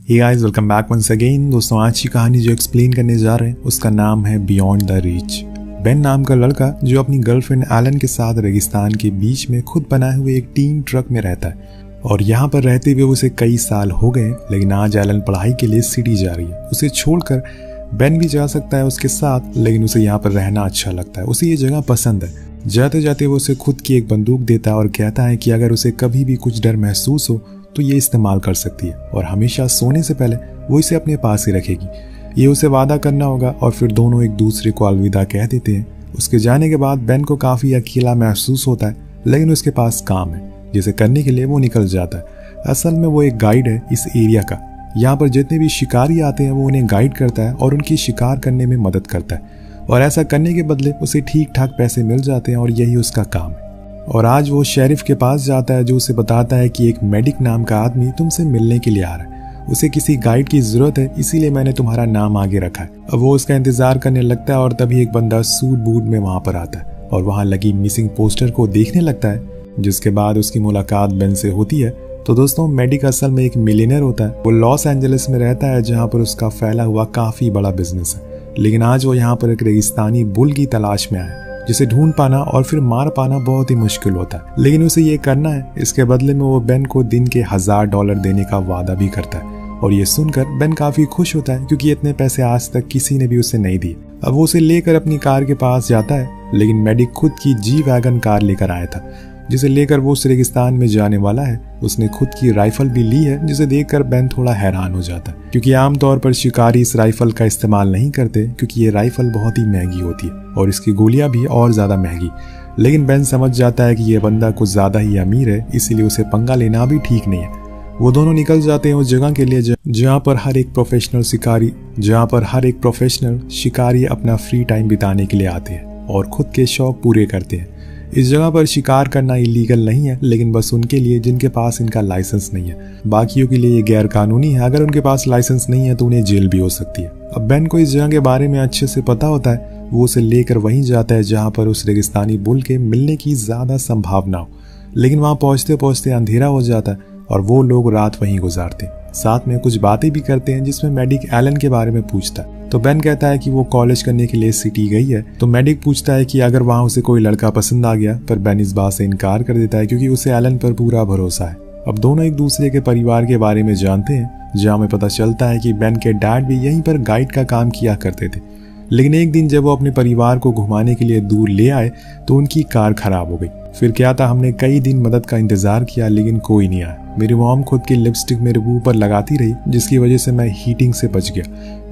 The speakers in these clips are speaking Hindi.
हे guys, welcome back once again. दोस्तों, आज की कहानी जो एक्सप्लेन करने जा रहे हैं उसका नाम है बियॉन्ड द रीच। बेन नाम का लड़का जो अपनी गर्लफ्रेंड एलन के साथ रेगिस्तान के बीच में खुद बनाए हुए एक टीन ट्रक में रहता है और यहाँ पर रहते हुए उसे कई साल हो गए। लेकिन आज एलन पढ़ाई के लिए सिटी जा रही है। उसे छोड़कर बेन भी जा सकता है उसके साथ, लेकिन उसे यहाँ पर रहना अच्छा लगता है। उसे ये जगह पसंद है। जाते जाते वो उसे खुद की एक बंदूक देता है और कहता है कि अगर उसे कभी भी कुछ डर महसूस हो तो ये इस्तेमाल कर सकती है और हमेशा सोने से पहले वो इसे अपने पास ही रखेगी। ये उसे वादा करना होगा और फिर दोनों एक दूसरे को अलविदा कह देते हैं। उसके जाने के बाद बेन को काफ़ी अकेला महसूस होता है, लेकिन उसके पास काम है जिसे करने के लिए वो निकल जाता है। असल में वो एक गाइड है इस एरिया का। यहाँ पर जितने भी शिकारी आते हैं वो उन्हें गाइड करता है और उनकी शिकार करने में मदद करता है और ऐसा करने के बदले उसे ठीक ठाक पैसे मिल जाते हैं और यही उसका काम है। और आज वो शेरिफ के पास जाता है जो उसे बताता है कि एक मेडिक नाम का आदमी तुमसे मिलने के लिए आ रहा है। उसे किसी गाइड की जरूरत है, इसीलिए मैंने तुम्हारा नाम आगे रखा है। अब वो उसका इंतजार करने लगता है और तभी एक बंदा सूट बूट में वहां पर आता है और वहां लगी मिसिंग पोस्टर को देखने लगता है, जिसके बाद उसकी मुलाकात बेन से होती है। तो दोस्तों, मेडिक असल में एक मिलियनर होता है। वो लॉस एंजलिस में रहता है जहाँ पर उसका फैला हुआ काफी बड़ा बिजनेस है। लेकिन आज वो यहाँ पर एक रेगिस्तानी बुल की तलाश में आया जिसे ढूंढ पाना और फिर मार पाना बहुत ही मुश्किल होता है, लेकिन उसे ये करना है। इसके बदले में वो बेन को दिन के $1000 देने का वादा भी करता है और ये सुनकर बेन काफी खुश होता है क्योंकि इतने पैसे आज तक किसी ने भी उसे नहीं दिए। अब वो उसे लेकर अपनी कार के पास जाता है, लेकिन मेडिक खुद की जी वैगन कार लेकर आया था जिसे लेकर वो उस रेगिस्तान में जाने वाला है। उसने खुद की राइफल भी ली है जिसे देखकर बेन थोड़ा हैरान हो जाता है क्योंकि आमतौर पर शिकारी इस राइफल का इस्तेमाल नहीं करते क्योंकि ये राइफल बहुत ही महंगी होती है और इसकी गोलियां भी और ज्यादा महंगी। लेकिन बेन समझ जाता है कि ये बंदा कुछ ज्यादा ही अमीर है, इसीलिए उसे पंगा लेना भी ठीक नहीं है। वो दोनों निकल जाते हैं उस जगह के लिए जहाँ पर हर एक प्रोफेशनल शिकारी अपना फ्री टाइम बिताने के लिए आते हैं और खुद के शौक पूरे करते हैं। इस जगह पर शिकार करना इलीगल नहीं है, लेकिन बस उनके लिए जिनके पास इनका लाइसेंस नहीं है। बाकियों के लिए ये गैर कानूनी है। अगर उनके पास लाइसेंस नहीं है तो उन्हें जेल भी हो सकती है। अब बेन को इस जगह के बारे में अच्छे से पता होता है। वो उसे लेकर वहीं जाता है जहाँ पर उस रेगिस्तानी बुल के मिलने की ज्यादा संभावना हो, लेकिन वहां पहुंचते पहुंचते अंधेरा हो जाता है और वो लोग रात वहीं गुजारते हैं। साथ में कुछ बातें भी करते हैं जिसमें मेडिक एलन के बारे में पूछता है। तो बेन कहता है कि वो कॉलेज करने के लिए सिटी गई है। तो मेडिक पूछता है कि अगर वहां उसे कोई लड़का पसंद आ गया, पर बेन इस बात से इनकार कर देता है क्योंकि उसे एलन पर पूरा भरोसा है। अब दोनों एक दूसरे के परिवार के बारे में जानते हैं, जहाँ में पता चलता है कि बेन के डैड भी यहीं पर गाइड का काम किया करते थे। लेकिन एक दिन जब वो अपने परिवार को घुमाने के लिए दूर ले आए तो उनकी कार खराब हो गई। फिर क्या था, हमने कई दिन मदद का इंतजार किया लेकिन कोई नहीं आया। मेरी मॉम खुद की लिपस्टिक मेरे मुंह पर लगाती रही जिसकी वजह से मैं हीटिंग से बच गया,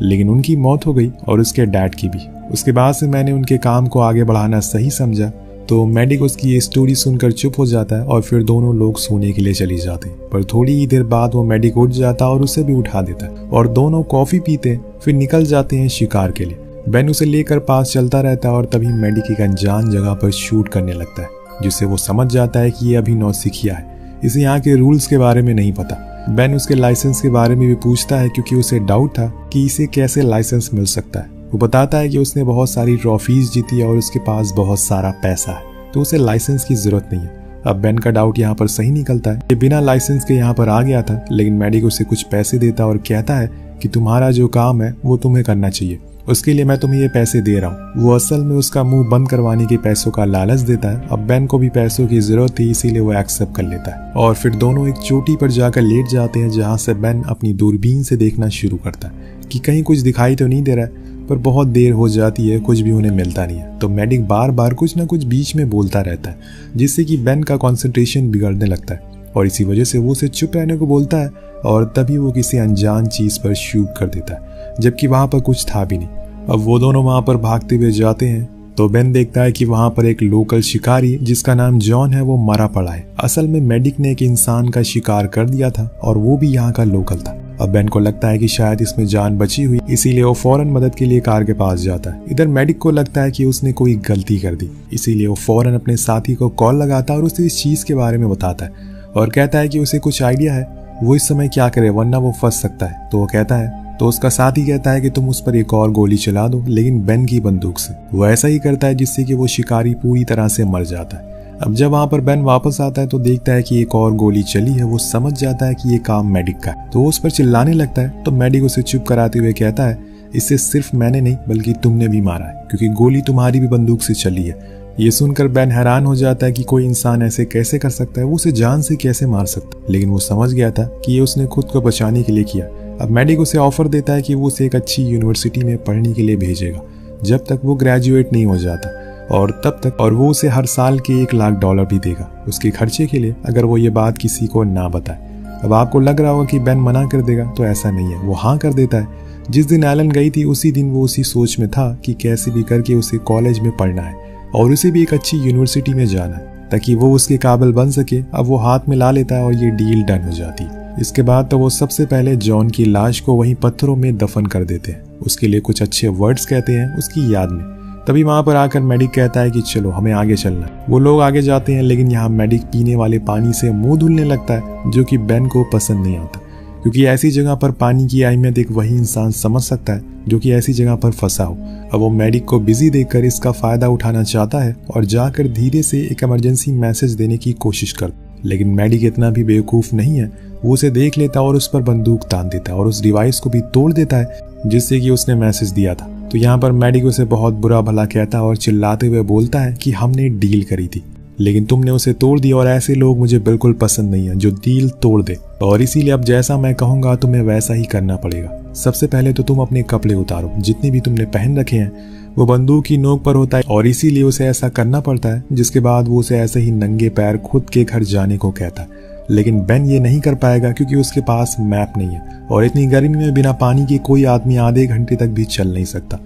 लेकिन उनकी मौत हो गई और उसके डैड की भी। उसके बाद से मैंने उनके काम को आगे बढ़ाना सही समझा। तो मेडिक उसकी ये स्टोरी सुनकर चुप हो जाता है और फिर दोनों लोग सोने के लिए चली जाते हैं। पर थोड़ी ही देर बाद वो मेडिक उठ जाता और उसे भी उठा देता है और दोनों कॉफी पीते फिर निकल जाते हैं शिकार के लिए। बेन उसे लेकर पास चलता रहता है और तभी मेडिक एक अनजान जगह पर शूट करने लगता है, जिससे वो समझ जाता है कि ये अभी नौसिखिया है, इसे यहाँ के रूल्स के बारे में नहीं पता। बेन उसके लाइसेंस के बारे में भी पूछता है क्योंकि उसे डाउट था कि इसे कैसे लाइसेंस मिल सकता है। वो बताता है कि उसने बहुत सारी ट्रॉफीज जीती है और उसके पास बहुत सारा पैसा है, तो उसे लाइसेंस की जरूरत नहीं है। अब बेन का डाउट यहाँ पर सही निकलता है। ये बिना लाइसेंस के यहाँ पर आ गया था, लेकिन मेडिक उसे कुछ पैसे देता और कहता है कि तुम्हारा जो काम है वो तुम्हें करना चाहिए, उसके लिए मैं तुम्हें ये पैसे दे रहा हूँ। वो असल में उसका मुंह बंद करवाने के पैसों का लालच देता है। अब बेन को भी पैसों की जरूरत थी, इसीलिए वो एक्सेप्ट कर लेता है और फिर दोनों एक चोटी पर जाकर लेट जाते हैं जहाँ से बेन अपनी दूरबीन से देखना शुरू करता है कि कहीं कुछ दिखाई तो नहीं दे रहा है। पर बहुत देर हो जाती है, कुछ भी उन्हें मिलता नहीं है। तो मेडिक बार बार कुछ ना कुछ बीच में बोलता रहता है जिससे कि बेन का कॉन्सेंट्रेशन बिगड़ने लगता है और इसी वजह से वो उसे चुप रहने को बोलता है और तभी वो किसी अनजान चीज पर शूट कर देता है, जबकि वहां पर कुछ था भी नहीं। अब वो दोनों वहां पर भागते हुए जाते हैं तो बेन देखता है कि वहां पर एक लोकल शिकारी जिसका नाम जॉन है वो मरा पड़ा है। असल में मेडिक ने एक इंसान का शिकार कर दिया था और वो भी यहाँ का लोकल था। अब बेन को लगता है कि शायद इसमें जान बची हुई, इसीलिए वो फौरन मदद के लिए कार के पास जाता है। इधर मेडिक को लगता है कि उसने कोई गलती कर दी, इसीलिए वो फौरन अपने साथी को कॉल लगाता है और उसे इस चीज के बारे में बताता है और कहता है कि उसे कुछ आइडिया है वो इस समय क्या करे वरना वो फंस सकता है। तो वो कहता है तो उसका साथी कहता है कि तुम उस पर एक और गोली चला दो, लेकिन बेन की बंदूक से। वो ऐसा ही करता है जिससे कि वो शिकारी पूरी तरह से मर जाता है। अब जब वहाँ पर बेन वापस आता है तो देखता है कि एक और गोली चली है। वो समझ जाता है कि ये काम मेडिक का है, तो वो उस पर चिल्लाने लगता है। तो मेडिक उसे चुप कराते हुए कहता है, इसे सिर्फ मैंने नहीं बल्कि तुमने भी मारा है, क्योंकि गोली तुम्हारी भी बंदूक से चली है। ये सुनकर बेन हैरान हो जाता है कि कोई इंसान ऐसे कैसे कर सकता है, वो उसे जान से कैसे मार सकता है। लेकिन वो समझ गया था कि ये उसने खुद को बचाने के लिए किया। अब मेडिक उसे ऑफर देता है कि वो उसे एक अच्छी यूनिवर्सिटी में पढ़ने के लिए भेजेगा जब तक वो ग्रेजुएट नहीं हो जाता, और तब तक और वो उसे हर साल के $1,00,000 भी देगा उसके खर्चे के लिए, अगर वो ये बात किसी को ना बताए। अब आपको लग रहा होगा कि बेन मना कर देगा, तो ऐसा नहीं है, वो हाँ कर देता है। जिस दिन एलन गई थी उसी दिन वो उसी सोच में था कि कैसे भी करके उसे कॉलेज में पढ़ना है और उसे भी एक अच्छी यूनिवर्सिटी में जाना है ताकि वो उसके काबिल बन सके। अब वो हाथ में ला लेता है और ये डील डन हो जाती है। इसके बाद तो वो सबसे पहले जॉन की लाश को वहीं पत्थरों में दफन कर देते हैं, उसके लिए कुछ अच्छे वर्ड्स कहते हैं उसकी याद में। तभी वहां पर आकर मेडिक कहता है कि चलो हमें आगे चलना है। वो लोग आगे जाते हैं, लेकिन यहाँ मेडिक पीने वाले पानी से मुंह धुलने लगता है, जो कि बेन को पसंद नहीं आता, क्योंकि ऐसी जगह पर पानी की अहमियत एक वही इंसान समझ सकता है जो कि ऐसी जगह पर फंसा हो। अब वो मेडिक को बिजी देखकर इसका फायदा उठाना चाहता है और जाकर धीरे से एक इमरजेंसी मैसेज देने की कोशिश करता है। लेकिन मेडिक इतना भी बेवकूफ नहीं है, वो उसे देख लेता और उस पर बंदूक तान देता है और उस डिवाइस को भी तोड़ देता है जिससे कि उसने मैसेज दिया था। तो यहाँ पर मेडिक उसे बहुत बुरा भला कहता है और चिल्लाते हुए बोलता है कि हमने डील करी थी, लेकिन तुमने उसे तोड़ दिया और ऐसे लोग मुझे बिल्कुल पसंद नहीं है जो डील तोड़ दे, और इसीलिए अब जैसा मैं कहूंगा तुम्हें वैसा ही करना पड़ेगा। सबसे पहले तो तुम अपने कपड़े उतारो, जितने भी तुमने पहन रखे हैं। वो बंदूक की नोक पर होता है और इसीलिए उसे ऐसा करना पड़ता है। जिसके बाद वो उसे ऐसे ही नंगे पैर खुद के घर जाने को कहता है, लेकिन बेन ये नहीं कर पाएगा क्योंकि उसके पास मैप नहीं है और इतनी गर्मी में बिना पानी के कोई आदमी आधे घंटे तक भी चल नहीं सकता।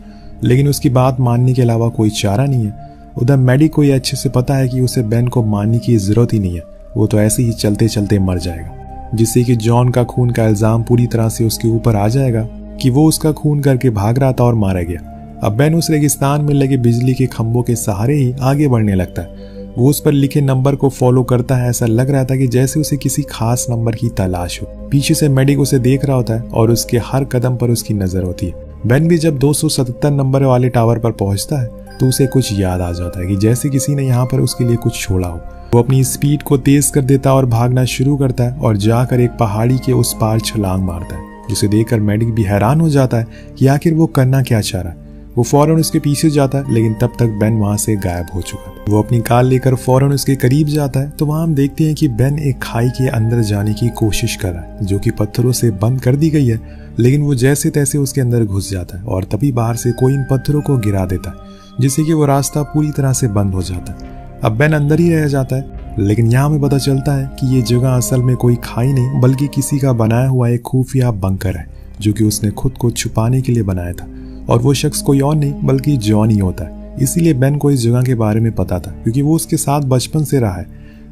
लेकिन उसकी बात मानने के अलावा कोई चारा नहीं है। उधर मेडिक को ये अच्छे से पता है कि उसे बेन को मारने की जरूरत ही नहीं है, वो तो ऐसे ही चलते चलते मर जाएगा, जिससे कि जॉन का खून का इल्जाम पूरी तरह से उसके ऊपर आ जाएगा कि वो उसका खून करके भाग रहा था और मारा गया। अब बेन उस रेगिस्तान में लगे बिजली के खंभों के सहारे ही आगे बढ़ने लगता है। वो उस पर लिखे नंबर को फॉलो करता है। ऐसा लग रहा था कि जैसे उसे किसी खास नंबर की तलाश हो। पीछे से मेडिक उसे देख रहा होता है और उसके हर कदम पर उसकी नजर होती है। बेन भी जब 277 नंबर वाले टावर पर पहुंचता है तो उसे कुछ याद आ जाता है कि जैसे किसी ने यहाँ पर उसके लिए कुछ छोड़ा हो। वो अपनी स्पीड को तेज कर देता है और भागना शुरू करता है और जाकर एक पहाड़ी के उस पार छलांग मारता है, जिसे देखकर मेडिक भी हैरान हो जाता है कि आखिर वो करना क्या चाह रहा है। वो फौरन उसके पीछे जाता है, लेकिन तब तक बेन वहां से गायब हो चुका है। वो अपनी कार लेकर फौरन उसके करीब जाता है तो वहां हम देखते हैं कि बेन एक खाई के अंदर जाने की कोशिश कर रहा है, जो कि पत्थरों से बंद कर दी गई है। लेकिन वो जैसे तैसे उसके अंदर घुस जाता है और तभी बाहर से कोई इन पत्थरों को गिरा देता है, जिससे कि वो रास्ता पूरी तरह से बंद हो जाता है। अब बेन अंदर ही रह जाता है, लेकिन यहाँ हमें पता चलता है कि ये जगह असल में कोई खाई नहीं बल्कि किसी का बनाया हुआ एक खुफिया बंकर है, जो कि उसने खुद को छुपाने के लिए बनाया था। और वो शख्स कोई और नहीं बल्कि जॉन ही होता है। इसीलिए बेन को इस जगह के बारे में पता था, क्योंकि वो उसके साथ बचपन से रहा है।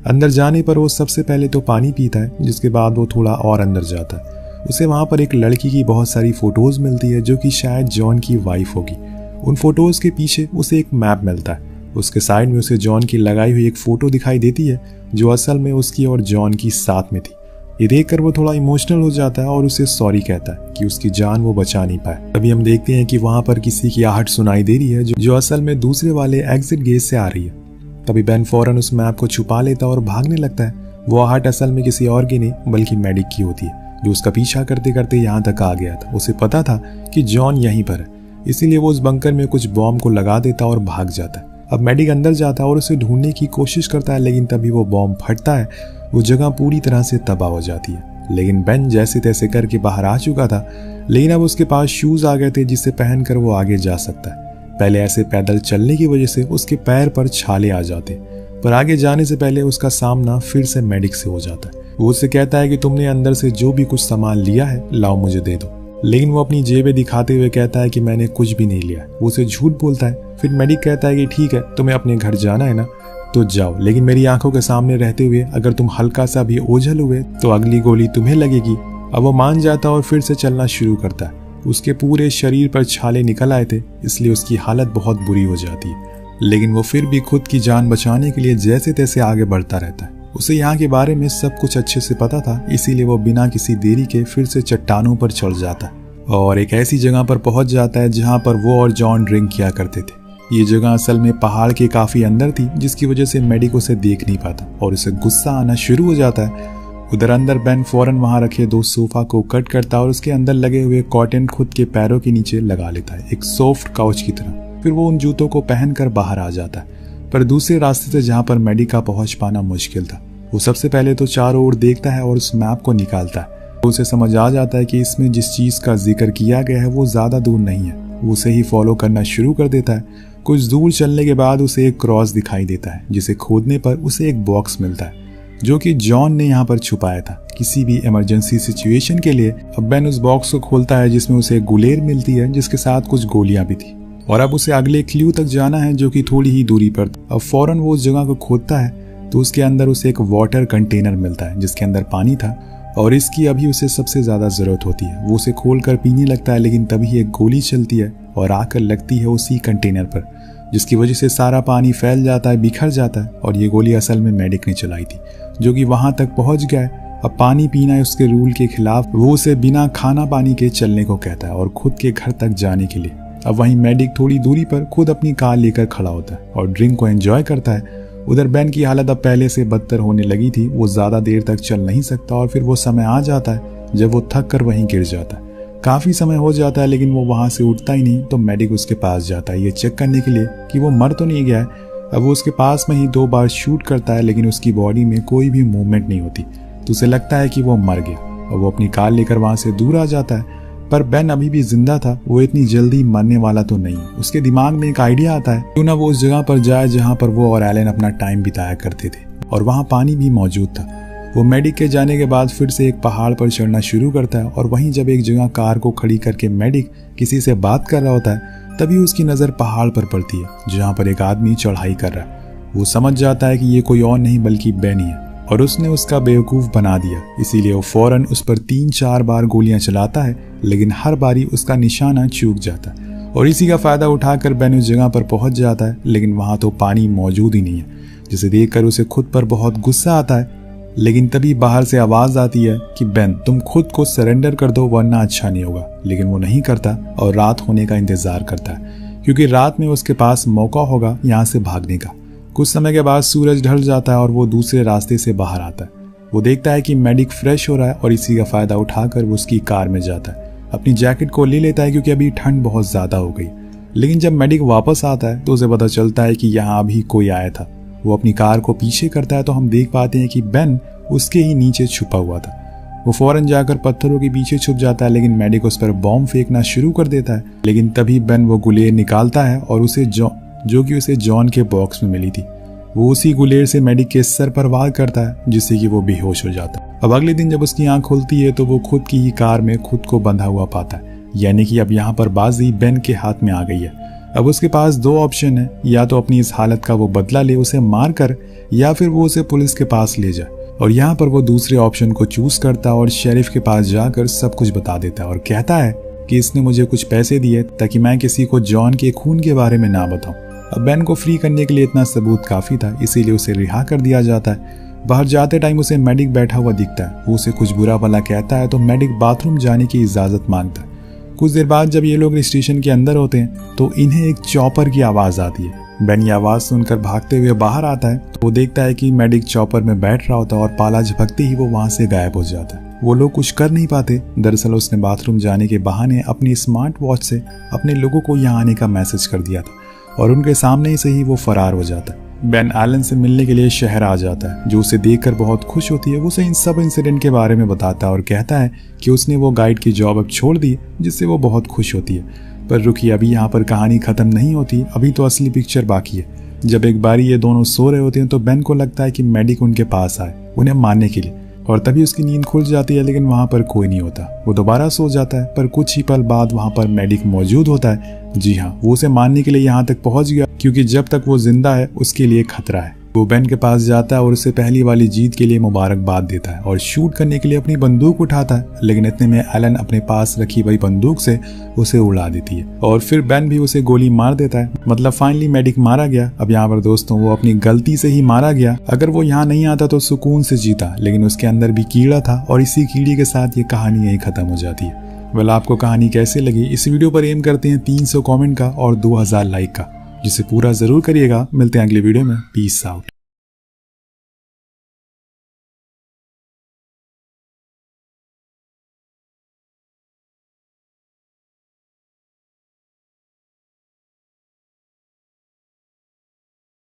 अंदर जाने पर वो सबसे पहले तो पानी पीता है, जिसके बाद वो थोड़ा और अंदर जाता है। उसे वहां पर एक लड़की की बहुत सारी फोटोज मिलती है, जो कि शायद जॉन की वाइफ होगी। उन फोटोज के पीछे उसे एक मैप मिलता है। उसके साइड में उसे जॉन की लगाई हुई एक फोटो दिखाई देती है, जो असल में उसकी और जॉन की साथ में थी। ये देखकर वो थोड़ा इमोशनल हो जाता है और उसे सॉरी कहता है कि उसकी जान वो बचा नहीं पाए। तभी हम देखते हैं कि वहां पर किसी की आहट सुनाई दे रही है, जो असल में दूसरे वाले एग्जिट गेट से आ रही है। तभी बेन फौरन उस मैप को छुपा लेता है और भागने लगता है। वो आहट असल में किसी और की नहीं बल्कि मेडिक की होती है, जो उसका पीछा करते करते यहाँ तक आ गया था। उसे पता था कि जॉन यहीं पर है, इसीलिए वो उस बंकर में कुछ बॉम्ब को लगा देता और भाग जाता है। अब मेडिक अंदर जाता है और उसे ढूंढने की कोशिश करता है, लेकिन तभी वो बॉम्ब फटता है। वो जगह पूरी तरह से तबाह हो जाती है। लेकिन बेन जैसे तैसे करके बाहर आ चुका था, लेकिन अब उसके पास शूज आ गए थे, जिसे पहनकर वो आगे जा सकता है। पहले ऐसे पैदल चलने की वजह से उसके पैर पर छाले आ जाते, पर आगे जाने से पहले उसका सामना फिर से मेडिक से हो जाता है। वो उससे कहता है कि तुमने अंदर से जो भी कुछ सामान लिया है लाओ मुझे दे दो, लेकिन वो अपनी जेबें दिखाते हुए कहता है कि मैंने कुछ भी नहीं लिया। वो उसे झूठ बोलता है। फिर मेडिक कहता है कि ठीक है, तुम्हें अपने घर जाना है ना, तो जाओ, लेकिन मेरी आंखों के सामने रहते हुए अगर तुम हल्का सा भी ओझल हुए तो अगली गोली तुम्हें लगेगी। अब वो मान जाता और फिर से चलना शुरू करता है। उसके पूरे शरीर पर छाले निकल आए थे, इसलिए उसकी हालत बहुत बुरी हो जाती है, लेकिन वो फिर भी खुद की जान बचाने के लिए जैसे तैसे आगे बढ़ता रहता है। उसे यहाँ के बारे में सब कुछ अच्छे से पता था, इसीलिए वो बिना किसी देरी के फिर से चट्टानों पर चढ़ जाता है और एक ऐसी जगह पर पहुंच जाता है जहाँ पर वो और जॉन ड्रिंक किया करते थे। ये जगह असल में पहाड़ के काफी अंदर थी, जिसकी वजह से मेडिक उसे देख नहीं पाता और उसे गुस्सा आना शुरू हो जाता है। उधर अंदर बेन फौरन वहां रखे 2 सोफा को कट करता है और उसके अंदर लगे हुए कॉटन खुद के पैरों के नीचे लगा लेता है, एक सॉफ्ट काउच की तरह। फिर वो उन जूतों को पहनकर बाहर आ जाता है, पर दूसरे रास्ते से जहां पर मेडिक का पहुंच पाना मुश्किल था। वो सबसे पहले तो चारों ओर देखता है और उस मैप को निकालता है। उसे समझ आ जाता है कि इसमें जिस चीज का जिक्र किया गया है वो ज्यादा दूर नहीं है। वो उसे ही फॉलो करना शुरू कर देता है। कुछ दूर चलने के बाद उसे एक क्रॉस दिखाई देता है, जिसे खोदने पर उसे एक बॉक्स मिलता है जो कि जॉन ने यहाँ पर छुपाया था किसी भी इमरजेंसी सिचुएशन के लिए। अब बेन उस बॉक्स को खोलता है जिसमें उसे एक गुलेर मिलती है जिसके साथ कुछ गोलियां भी थी, और अब उसे अगले क्लू तक जाना है जो कि थोड़ी ही दूरी पर था। अब फौरन वो उस जगह को खोदता है तो उसके अंदर उसे एक वाटर कंटेनर मिलता है जिसके अंदर पानी था, और इसकी अभी उसे सबसे ज्यादा जरूरत होती है। वो उसे खोलकर पीने लगता है, लेकिन तभी एक गोली चलती है और आकर लगती है उसी कंटेनर पर, जिसकी वजह से सारा पानी फैल जाता है, बिखर जाता है। और ये गोली असल में मेडिक ने चलाई थी, जो कि वहां तक पहुंच गया है। अब पानी पीना उसके रूल के खिलाफ, वो उसे बिना खाना पानी के चलने को कहता है और खुद के घर तक जाने के लिए। अब वहीं मेडिक थोड़ी दूरी पर खुद अपनी कार लेकर खड़ा होता है और ड्रिंक को एंजॉय करता है। उधर बेन की हालत अब पहले से बदतर होने लगी थी। वो ज्यादा देर तक चल नहीं सकता और फिर वो समय आ जाता है जब वो थक कर वहीं गिर जाता है। काफी समय हो जाता है लेकिन वो वहां से उठता ही नहीं, तो मेडिक उसके पास जाता है ये चेक करने के लिए कि वो मर तो नहीं गया है। अब वो उसके पास में ही 2 बार शूट करता है, लेकिन उसकी बॉडी में कोई भी मूवमेंट नहीं होती, तो उसे लगता है कि वो मर गया और वो अपनी कार लेकर वहां से दूर आ जाता है। पर बेन अभी भी जिंदा था, वो इतनी जल्दी मरने वाला तो नहीं। उसके दिमाग में एक आइडिया आता है क्यों ना वो उस जगह पर जाए जहां पर वो और एलन अपना टाइम बिताया करते थे, और वहां पानी भी मौजूद था। वो मेडिक के जाने के बाद फिर से एक पहाड़ पर चढ़ना शुरू करता है, और वहीं जब एक जगह कार को खड़ी करके मेडिक किसी से बात कर रहा होता है, तभी उसकी नजर पहाड़ पर पड़ती है जहां पर एक आदमी चढ़ाई कर रहा है। वो समझ जाता है कि ये कोई और नहीं बल्कि बेन ही है, और उसने उसका बेवकूफ बना दिया। इसीलिए वो फौरन उस पर 3-4 बार गोलियां चलाता है, लेकिन हर बारी उसका निशाना चूक जाता है। और इसी का फायदा उठाकर बेन उस जगह पर पहुंच जाता है, लेकिन वहां तो पानी मौजूद ही नहीं है, जिसे देखकर उसे खुद पर बहुत गुस्सा आता है। लेकिन तभी बाहर से आवाज आती है कि बेन, तुम खुद को सरेंडर कर दो वरना अच्छा नहीं होगा। लेकिन वो नहीं करता और रात होने का इंतजार करता है, क्योंकि रात में उसके पास मौका होगा यहाँ से भागने का। कुछ समय के बाद सूरज ढल जाता है और वो दूसरे रास्ते से बाहर आता है। वो देखता है कि मेडिक फ्रेश हो रहा है और इसी का फायदा उठाकर वो उसकी कार में जाता है। अपनी जैकेट को ले लेता है क्योंकि अभी ठंड बहुत ज्यादा हो गई। लेकिन जब मेडिक वापस आता है तो उसे पता चलता है कि यहाँ अभी कोई आया था। वो अपनी कार को पीछे करता है तो हम देख पाते हैं कि बेन उसके ही नीचे छुपा हुआ था। वो फौरन जाकर पत्थरों के पीछे छुप जाता है, लेकिन मेडिक उस पर बॉम्ब फेंकना शुरू कर देता है। लेकिन तभी बेन वो गुलेर निकालता है और उसे जो कि उसे जॉन के बॉक्स में मिली थी, वो उसी गुलेर से मेडिक के सर पर वार करता है, जिससे कि वो बेहोश हो जाता है। अब अगले दिन जब उसकी आंख खुलती है तो वो खुद की ही कार में खुद को बंधा हुआ पाता है, यानी कि अब यहाँ पर बाजी बेन के हाथ में आ गई है। अब उसके पास 2 ऑप्शन है, या तो अपनी इस हालत का वो बदला ले उसे मार कर, या फिर वो उसे पुलिस के पास ले जाए। और यहाँ पर वो दूसरे ऑप्शन को चूज करता है और शेरिफ के पास जाकर सब कुछ बता देता है और कहता है कि इसने मुझे कुछ पैसे दिए ताकि मैं किसी को जॉन के खून के बारे में ना बताऊं। अब बेन को फ्री करने के लिए इतना सबूत काफी था, इसीलिए उसे रिहा कर दिया जाता है। बाहर जाते टाइम उसे मेडिक बैठा हुआ दिखता है। वो उसे कुछ बुरा भला कहता है तो मेडिक बाथरूम जाने की इजाजत मांगता है। कुछ देर बाद जब ये लोग स्टेशन के अंदर होते हैं तो इन्हें एक चॉपर की आवाज आती है। बेन ये आवाज सुनकर भागते हुए बाहर आता है तो वो देखता है कि मेडिक चॉपर में बैठ रहा होता है, और पाला झपकते ही वो वहां से गायब हो जाता है। वो लोग कुछ कर नहीं पाते। दरअसल उसने बाथरूम जाने के बहाने अपनी स्मार्ट वॉच से अपने लोगों को यहाँ आने का मैसेज कर दिया था, और उनके सामने ही से ही वो फरार हो जाता है। बेन एलन से मिलने के लिए शहर आ जाता है, जो उसे देखकर बहुत खुश होती है। वो उसे इन सब इंसिडेंट के बारे में बताता है और कहता है कि उसने वो गाइड की जॉब अब छोड़ दी, जिससे वो बहुत खुश होती है। पर रुकिए, अभी यहाँ पर कहानी खत्म नहीं होती, अभी तो असली पिक्चर बाकी है। जब एक बारी ये दोनों सो रहे होते हैं तो बेन को लगता है कि मेडिक उनके पास आए उन्हें मारने के लिए, और तभी उसकी नींद खुल जाती है, लेकिन वहां पर कोई नहीं होता। वो दोबारा सो जाता है, पर कुछ ही पल बाद वहां पर मेडिक मौजूद होता है। जी हाँ, वो उसे मारने के लिए यहाँ तक पहुंच गया, क्योंकि जब तक वो जिंदा है उसके लिए खतरा है। वो बेन के पास जाता है और उसे पहली वाली जीत के लिए मुबारकबाद देता है और शूट करने के लिए अपनी बंदूक उठाता है, लेकिन इतने में एलन अपने पास रखी वही बंदूक से उसे उड़ा देती है और फिर बेन भी उसे गोली मार देता है। मतलब फाइनली मेडिक मारा गया। अब यहाँ पर दोस्तों वो अपनी गलती से ही मारा गया। अगर वो यहाँ नहीं आता तो सुकून से जीता, लेकिन उसके अंदर भी कीड़ा था और इसी कीड़े के साथ ये कहानी यही खत्म हो जाती है। वेल, आपको कहानी कैसे लगी? इस वीडियो पर एम करते हैं 300 कमेंट का और 2000 लाइक का। जिसे पूरा जरूर करिएगा। मिलते हैं अगले वीडियो में। Peace out.